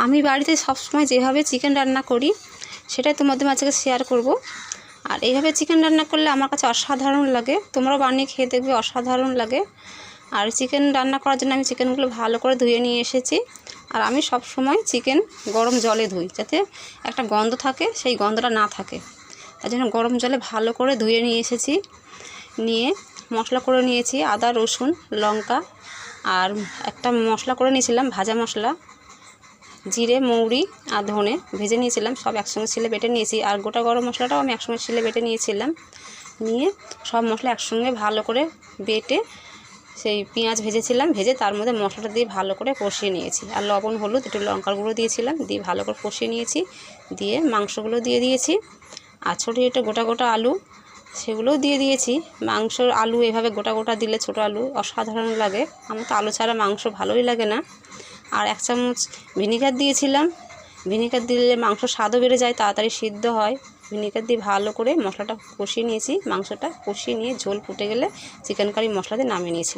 আমি বাড়িতে সবসময় যেভাবে চিকেন রান্না করি সেটাই তোমাদের মাঝে শেয়ার করব। আর এইভাবে চিকেন রান্না করলে আমার কাছে অসাধারণ লাগে, তোমরাও বানিয়ে খেয়ে দেখবে অসাধারণ লাগে। আর চিকেন রান্না করার জন্য আমি চিকেনগুলো ভালো করে ধুয়ে নিয়ে এসেছি। আর আমি সব সময় চিকেন গরম জলে ধুই, যাতে একটা গন্ধ থাকে সেই গন্ধটা না থাকে। তার জন্য গরম জলে ভালো করে ধুয়ে নিয়ে এসেছি। নিয়ে মশলা করে নিয়েছি, আদা রসুন লঙ্কা, আর একটা মশলা করে নিয়েছিলাম ভাজা মশলা, জিরে মৌরি আর ধনে ভেজে নিয়েছিলাম, সব একসঙ্গে ছিলে বেটে নিয়েছি। আর গোটা গরম মশলাটাও আমি একসঙ্গে ছিলে বেটে নিয়েছিলাম। নিয়ে সব মশলা একসঙ্গে ভালো করে বেটে সেই পেঁয়াজ ভেজেছিলাম, ভেজে তার মধ্যে মশলাটা দিয়ে ভালো করে কষিয়ে নিয়েছি। আর লবণ হলুদ একটু লঙ্কার গুঁড়ো দিয়েছিলাম, দিয়ে ভালো করে কষিয়ে নিয়েছি। দিয়ে মাংসগুলো দিয়ে দিয়েছি, আর ছোটো ছোটো গোটা গোটা আলু সেগুলোও দিয়ে দিয়েছি। মাংসর আলু এভাবে গোটা গোটা দিলে ছোটো আলু অসাধারণ লাগে, আমার তো আলু ছাড়া মাংস ভালোই লাগে না। আর 1 চামচ ভিনিগার দিয়েছিলাম, ভিনিগার দিলে মাংস স্বাদও বেড়ে যায়, তাড়াতাড়ি সিদ্ধ হয়। ভিনিগার দিয়ে ভালো করে মশলাটা কষিয়ে নিয়েছি, মাংসটা কষিয়ে নিয়ে ঝোল ফুটে গেলে চিকেন কারি মশলা দিয়ে নামিয়ে নিয়েছিলাম।